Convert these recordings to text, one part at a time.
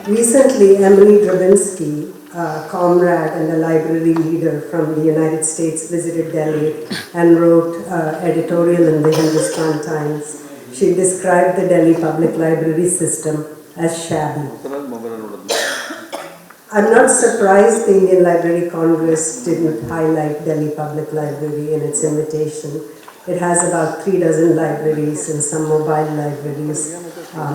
Recently, Emily Drabinsky, a comrade and a library leader from the United States, visited Delhi and wrote an editorial in the Hindustan Times. She described the Delhi public library system as shabby. I'm not surprised the Indian Library Congress didn't highlight Delhi Public Library in its invitation. It has about 3 dozen libraries and some mobile libraries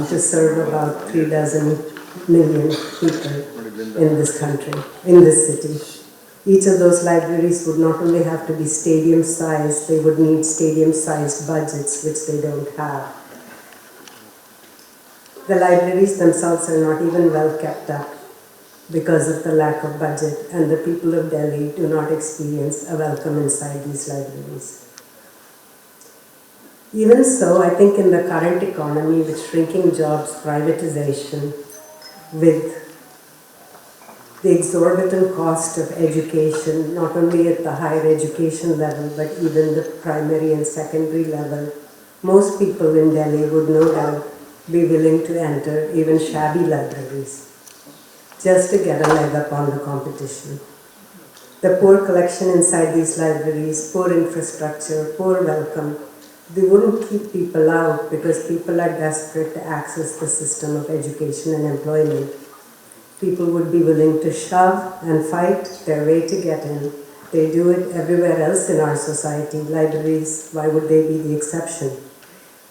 to serve about 3 dozen million people in this country, in this city. Each of those libraries would not only have to be stadium-sized, they would need stadium-sized budgets, which they don't have. The libraries themselves are not even well kept up because of the lack of budget, and the people of Delhi do not experience a welcome inside these libraries. Even so, I think in the current economy with shrinking jobs, privatization, with the exorbitant cost of education, not only at the higher education level, but even the primary and secondary level, most people in Delhi would no doubt be willing to enter even shabby libraries, just to get a leg up on the competition. The poor collection inside these libraries, poor infrastructure, poor welcome, they wouldn't keep people out because people are desperate to access the system of education and employment. People would be willing to shove and fight their way to get in. They do it everywhere else in our society. Libraries, why would they be the exception?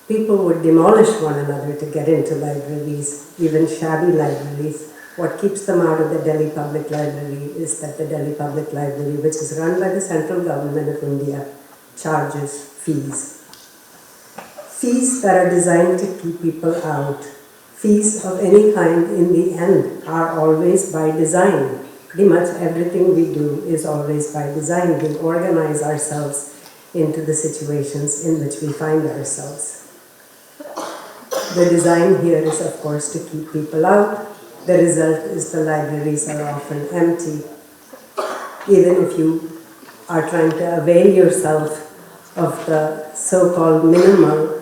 People would demolish one another to get into libraries, even shabby libraries. What keeps them out of the Delhi Public Library is that the Delhi Public Library, which is run by the central government of India, charges fees. Fees that are designed to keep people out. Fees of any kind in the end are always by design. Pretty much everything we do is always by design. We organize ourselves into the situations in which we find ourselves. The design here is, of course, to keep people out. The result is the libraries are often empty. Even if you are trying to avail yourself of the so-called minimal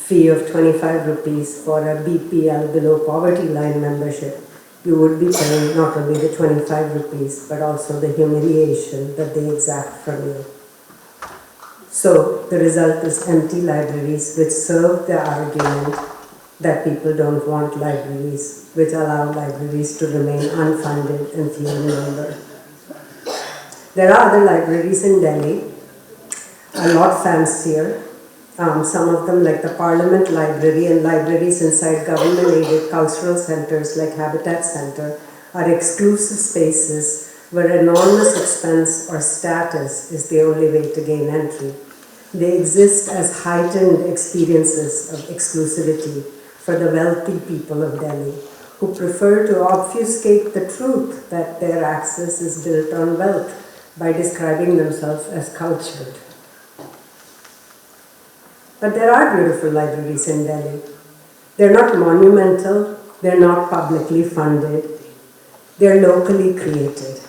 fee of 25 rupees for a BPL below poverty line membership, you would be paying not only the 25 rupees but also the humiliation that they exact from you. So the result is empty libraries which serve the argument that people don't want libraries, which allow libraries to remain unfunded and few in number. There are other libraries in Delhi, a lot fancier. Some of them, like the Parliament Library and libraries inside government-aided cultural centers like Habitat Center, are exclusive spaces where enormous expense or status is the only way to gain entry. They exist as heightened experiences of exclusivity for the wealthy people of Delhi, who prefer to obfuscate the truth that their access is built on wealth by describing themselves as cultured. But there are beautiful libraries in Delhi. They're not monumental, they're not publicly funded, they're locally created.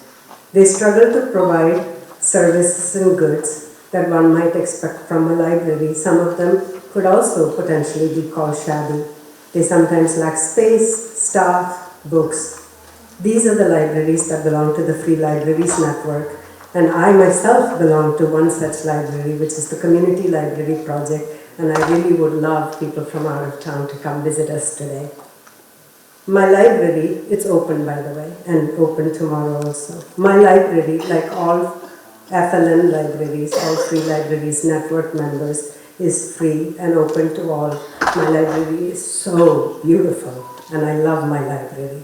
They struggle to provide services and goods that one might expect from a library. Some of them could also potentially be called shabby. They sometimes lack space, staff, books. These are the libraries that belong to the Free Libraries Network, and I myself belong to one such library, which is the Community Library Project, and I really would love people from out of town to come visit us today. My library, it's open by the way, and open tomorrow also. My library, like all FLN libraries, all Free Libraries Network members, is free and open to all. My library is so beautiful, and I love my library.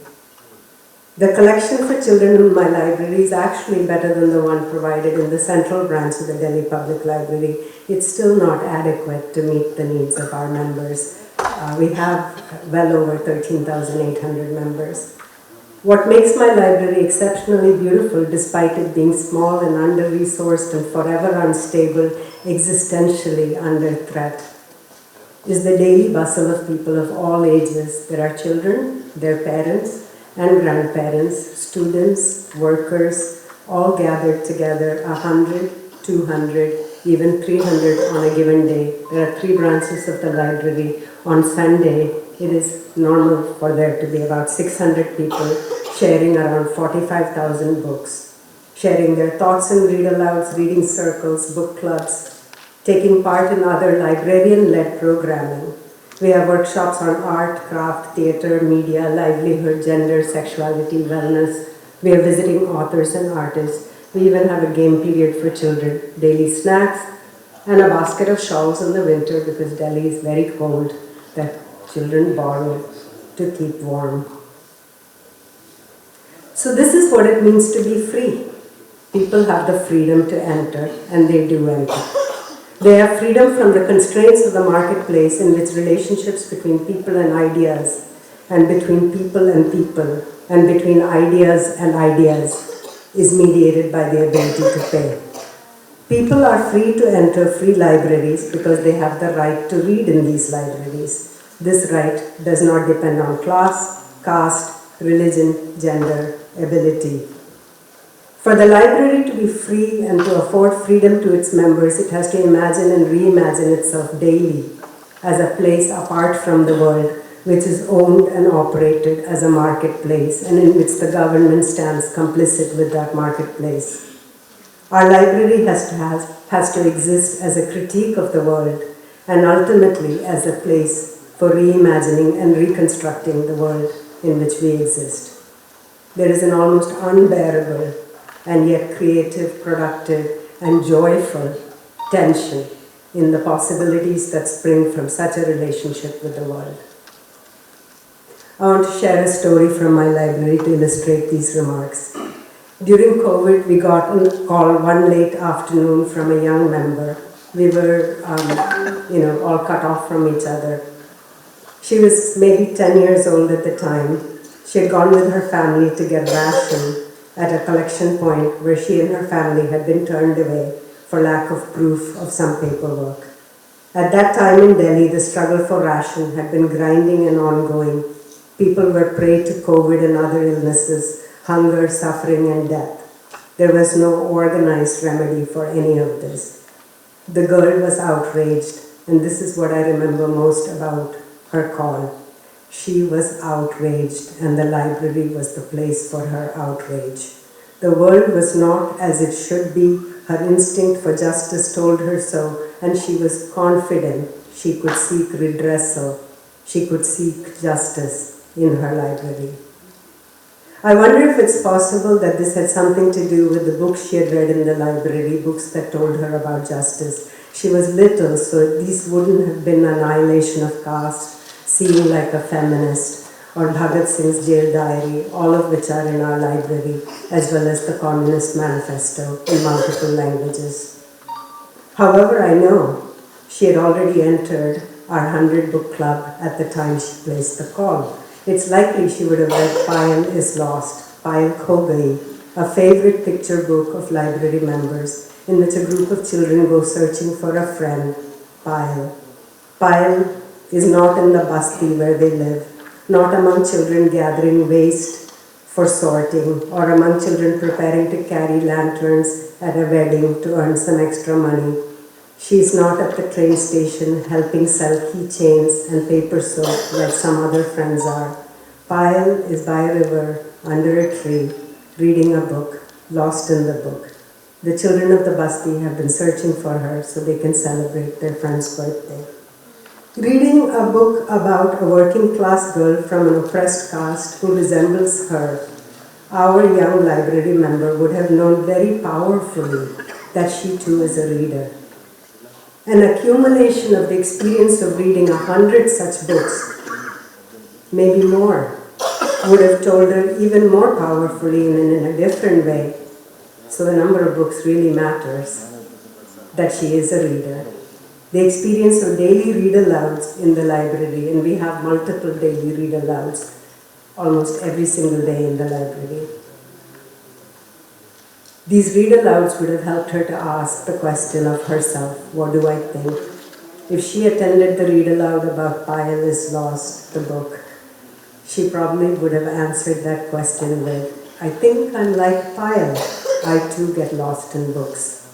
The collection for children in my library is actually better than the one provided in the central branch of the Delhi Public Library. It's still not adequate to meet the needs of our members. We have well over 13,800 members. What makes my library exceptionally beautiful, despite it being small and under-resourced and forever unstable, existentially under threat, is the daily bustle of people of all ages. There are children, their parents, and grandparents, students, workers, all gathered together, 100, 200, even 300 on a given day. There are 3 branches of the library. On Sunday, it is normal for there to be about 600 people sharing around 45,000 books, sharing their thoughts in read-alouds, reading circles, book clubs, taking part in other librarian-led programming. We have workshops on art, craft, theatre, media, livelihood, gender, sexuality, wellness. We are visiting authors and artists. We even have a game period for children, daily snacks, and a basket of shawls in the winter because Delhi is very cold that children borrow to keep warm. So this is what it means to be free. People have the freedom to enter, and they do enter. They have freedom from the constraints of the marketplace in which relationships between people and ideas, and between people, and between ideas and ideas is mediated by the ability to pay. People are free to enter free libraries because they have the right to read in these libraries. This right does not depend on class, caste, religion, gender, ability. For the library to be free and to afford freedom to its members, it has to imagine and reimagine itself daily as a place apart from the world, which is owned and operated as a marketplace and in which the government stands complicit with that marketplace. Our library has to exist as a critique of the world and ultimately as a place for reimagining and reconstructing the world in which we exist. There is an almost unbearable and yet creative, productive, and joyful tension in the possibilities that spring from such a relationship with the world. I want to share a story from my library to illustrate these remarks. During COVID, we got a call one late afternoon from a young member. We were, all cut off from each other. She was maybe 10 years old at the time. She had gone with her family to get ration at a collection point where she and her family had been turned away for lack of proof of some paperwork. At that time in Delhi, the struggle for ration had been grinding and ongoing. People were prey to COVID and other illnesses, hunger, suffering, and death. There was no organized remedy for any of this. The girl was outraged, and this is what I remember most about her call. She was outraged, and the library was the place for her outrage. The world was not as it should be. Her instinct for justice told her so, and she was confident she could seek redressal. She could seek justice in her library. I wonder if it's possible that this had something to do with the books she had read in the library, books that told her about justice. She was little, so these wouldn't have been annihilation of caste, Seeing Like a Feminist, or Bhagat Singh's Jail Diary, all of which are in our library, as well as the Communist Manifesto in multiple languages. However, I know she had already entered our 100 book club at the time she placed the call. It's likely she would have read Payal is Lost, Payal Kho Gayi, a favorite picture book of library members in which a group of children go searching for a friend, Payal. Payal is not in the basti where they live, not among children gathering waste for sorting, or among children preparing to carry lanterns at a wedding to earn some extra money. She is not at the train station helping sell keychains and paper soap like some other friends are. Payal is by a river, under a tree, reading a book, lost in the book. The children of the basti have been searching for her so they can celebrate their friend's birthday. Reading a book about a working class girl from an oppressed caste who resembles her, our young library member would have known very powerfully that she too is a reader. An accumulation of the experience of reading 100 such books, maybe more, would have told her even more powerfully and in a different way. So the number of books really matters, that she is a reader. The experience of daily read-alouds in the library, and we have multiple daily read-alouds almost every single day in the library. These read-alouds would have helped her to ask the question of herself, what do I think? If she attended the read-aloud about Payal is Lost, the book, she probably would have answered that question with, I think I'm like Payal. I too get lost in books.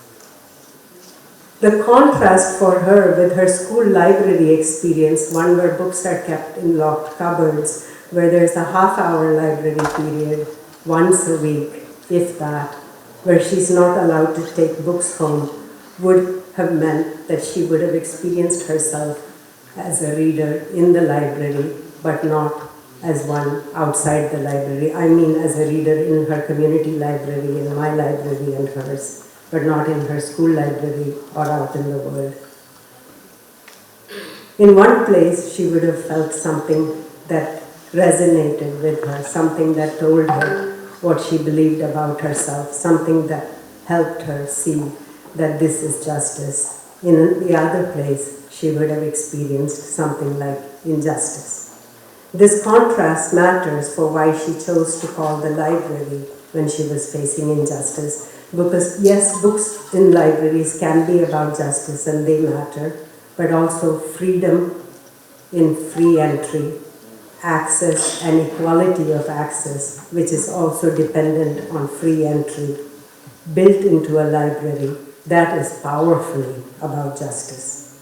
The contrast for her with her school library experience, one where books are kept in locked cupboards, where there's a half-hour library period once a week, if that, where she's not allowed to take books home, would have meant that she would have experienced herself as a reader in the library, but not as one outside the library. I mean as a reader in her community library, in my library and hers, but not in her school library or out in the world. In one place, she would have felt something that resonated with her, something that told her what she believed about herself, something that helped her see that this is justice. In the other place, she would have experienced something like injustice. This contrast matters for why she chose to call the library when she was facing injustice. Because yes, books in libraries can be about justice and they matter, but also freedom in free entry, access and equality of access, which is also dependent on free entry, built into a library, that is powerfully about justice.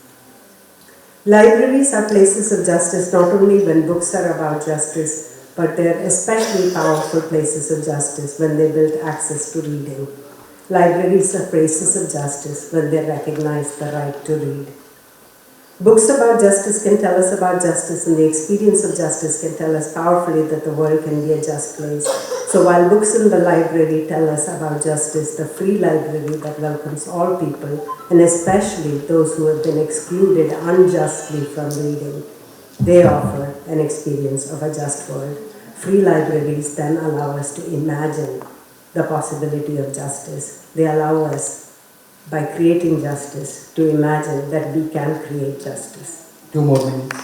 Libraries are places of justice not only when books are about justice, but they're especially powerful places of justice when they build access to reading. Libraries are places of justice when they recognize the right to read. Books about justice can tell us about justice, and the experience of justice can tell us powerfully that the world can be a just place. So while books in the library tell us about justice, the free library that welcomes all people, and especially those who have been excluded unjustly from reading, they offer an experience of a just world. Free libraries then allow us to imagine the possibility of justice. They allow us, by creating justice, to imagine that we can create justice. 2 more minutes.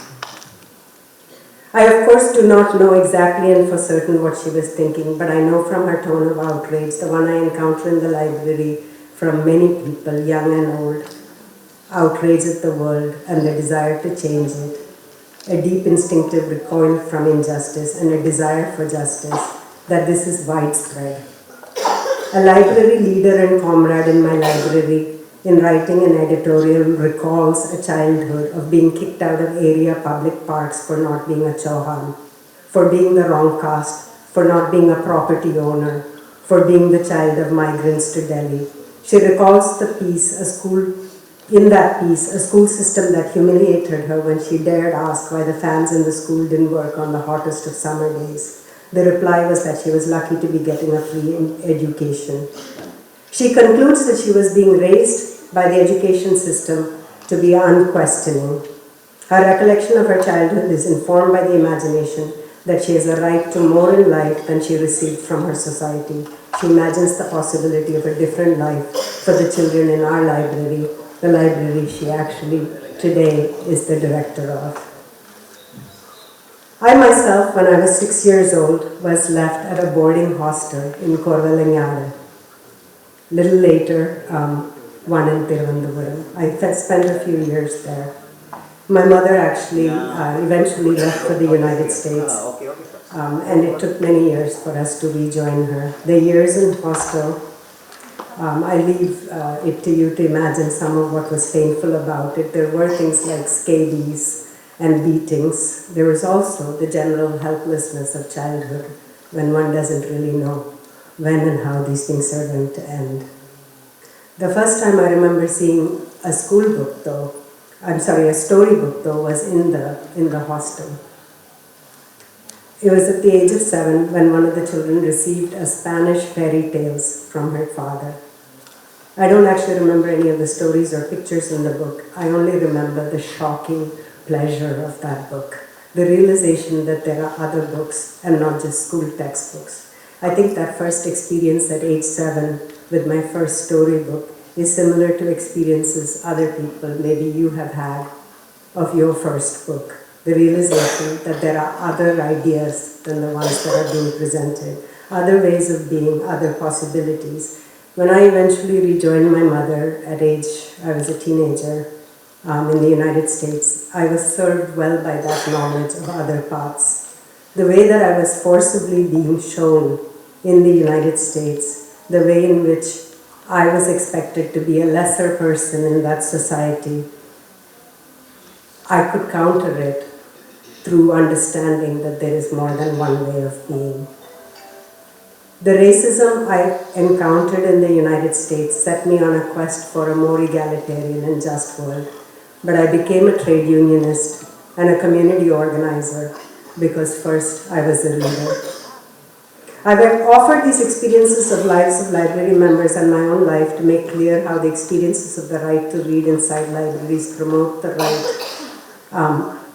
I, of course, do not know exactly and for certain what she was thinking, but I know from her tone of outrage, the one I encounter in the library from many people, young and old, outrage at the world and the desire to change it, a deep instinctive recoil from injustice and a desire for justice, that this is widespread. A library leader and comrade in my library, in writing an editorial, recalls a childhood of being kicked out of area public parks for not being a Chauhan, for being the wrong caste, for not being a property owner, for being the child of migrants to Delhi. She recalls the piece, a school system that humiliated her when she dared ask why the fans in the school didn't work on the hottest of summer days. The reply was that she was lucky to be getting a free education. She concludes that she was being raised by the education system to be unquestioning. Her recollection of her childhood is informed by the imagination that she has a right to more in life than she received from her society. She imagines the possibility of a different life for the children in our library, the library she actually today is the director of. I myself, when I was 6 years old, was left at a boarding hostel in Corvalagnare. Little later, one in Tiruvandhuram. I spent a few years there. My mother actually eventually left for the United States, and it took many years for us to rejoin her. The years in hostel, I leave it to you to imagine some of what was painful about it. There were things like scabies and beatings. There was also the general helplessness of childhood when one doesn't really know when and how these things are going to end. The first time I remember seeing a storybook though, was in the hostel. It was at the age of 7 when one of the children received a Spanish fairy tales from her father. I don't actually remember any of the stories or pictures in the book. I only remember the shocking pleasure of that book, the realization that there are other books and not just school textbooks. I think that first experience at age 7 with my first storybook is similar to experiences other people, maybe you have had, of your first book. The realization that there are other ideas than the ones that are being presented, other ways of being, other possibilities. When I eventually rejoined my mother at I was a teenager in the United States, I was served well by that knowledge of other paths. The way that I was forcibly being shown in the United States, the way in which I was expected to be a lesser person in that society, I could counter it through understanding that there is more than one way of being. The racism I encountered in the United States set me on a quest for a more egalitarian and just world, but I became a trade unionist and a community organizer because first I was a reader. I have offered these experiences of lives of library members and my own life to make clear how the experiences of the right to read inside libraries promote the right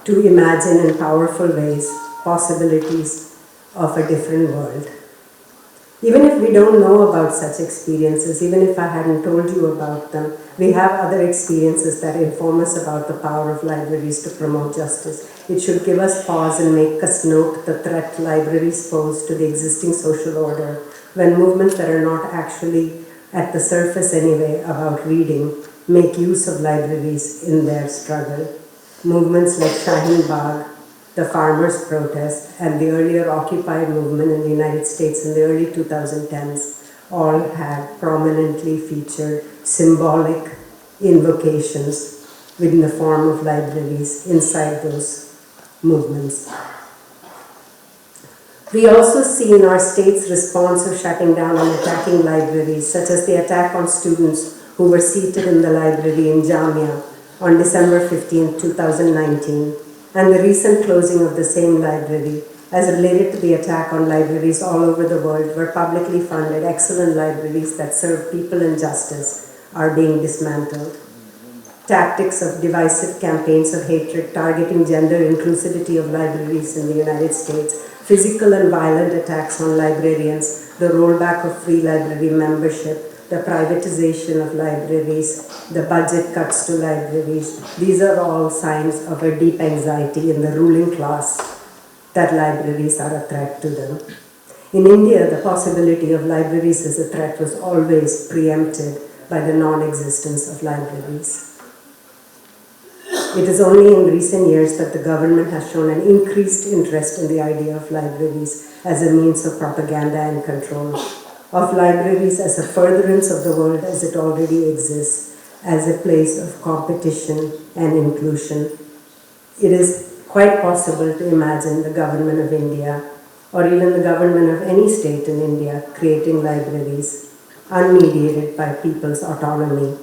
to imagine in powerful ways possibilities of a different world. Even if we don't know about such experiences, even if I hadn't told you about them, we have other experiences that inform us about the power of libraries to promote justice. It should give us pause and make us note the threat libraries pose to the existing social order when movements that are not actually at the surface anyway about reading make use of libraries in their struggle. Movements like Shaheen Bagh, the farmers' protest, and the earlier Occupy movement in the United States in the early 2010s all had prominently featured symbolic invocations within the form of libraries inside those movements. We also see in our state's response of shutting down and attacking libraries, such as the attack on students who were seated in the library in Jamia on December 15, 2019, and the recent closing of the same library as related to the attack on libraries all over the world where publicly funded excellent libraries that serve people and justice are being dismantled. Tactics of divisive campaigns of hatred targeting gender inclusivity of libraries in the United States, physical and violent attacks on librarians, the rollback of free library membership, the privatization of libraries, the budget cuts to libraries, these are all signs of a deep anxiety in the ruling class that libraries are a threat to them. In India, the possibility of libraries as a threat was always preempted by the non-existence of libraries. It is only in recent years that the government has shown an increased interest in the idea of libraries as a means of propaganda and control, of libraries as a furtherance of the world as it already exists, as a place of competition and inclusion. It is quite possible to imagine the government of India, or even the government of any state in India, creating libraries unmediated by people's autonomy,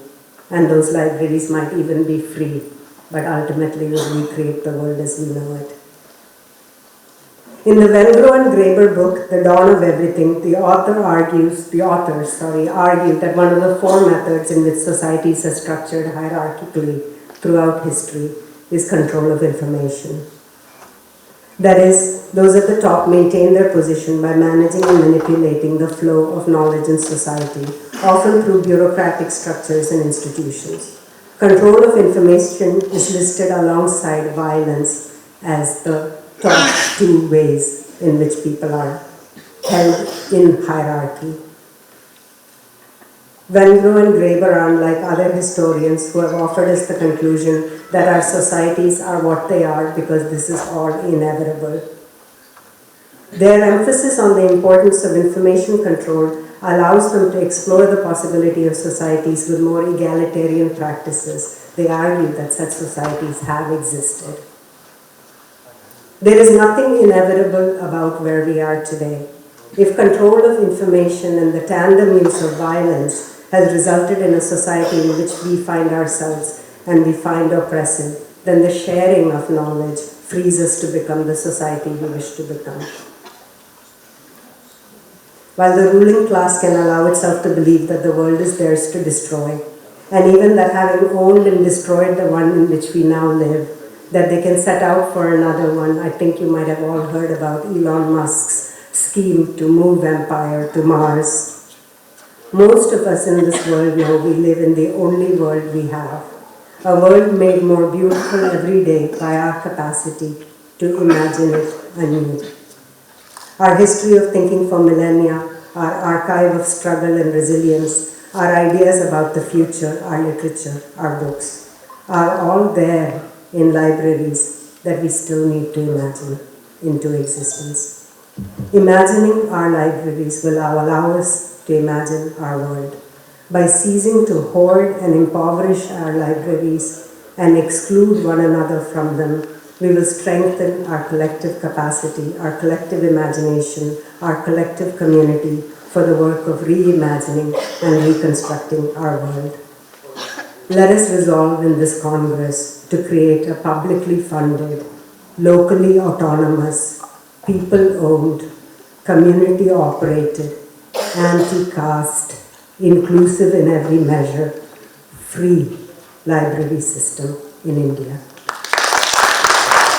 and those libraries might even be free, but ultimately will recreate the world as we know it. In the Wengrow and Graeber book, The Dawn of Everything, the authors argue that one of the four methods in which societies are structured hierarchically throughout history is control of information. That is, those at the top maintain their position by managing and manipulating the flow of knowledge in society, often through bureaucratic structures and institutions. Control of information is listed alongside violence as the top two ways in which people are held in hierarchy. Wengrow and Graeber are unlike other historians who have offered us the conclusion that our societies are what they are because this is all inevitable. Their emphasis on the importance of information control allows them to explore the possibility of societies with more egalitarian practices. They argue that such societies have existed. There is nothing inevitable about where we are today. If control of information and the tandem use of violence has resulted in a society in which we find ourselves and we find oppressive, then the sharing of knowledge frees us to become the society we wish to become. While the ruling class can allow itself to believe that the world is theirs to destroy, and even that having owned and destroyed the one in which we now live, that they can set out for another one. I think you might have all heard about Elon Musk's scheme to move empire to Mars. Most of us in this world know we live in the only world we have, a world made more beautiful every day by our capacity to imagine it anew. Our history of thinking for millennia, our archive of struggle and resilience, our ideas about the future, our literature, our books, are all there in libraries that we still need to imagine into existence. Imagining our libraries will allow us to imagine our world. By ceasing to hoard and impoverish our libraries and exclude one another from them, we will strengthen our collective capacity, our collective imagination, our collective community for the work of reimagining and reconstructing our world. Let us resolve in this Congress to create a publicly funded, locally autonomous, people-owned, community-operated, anti-caste, inclusive in every measure, free library system in India.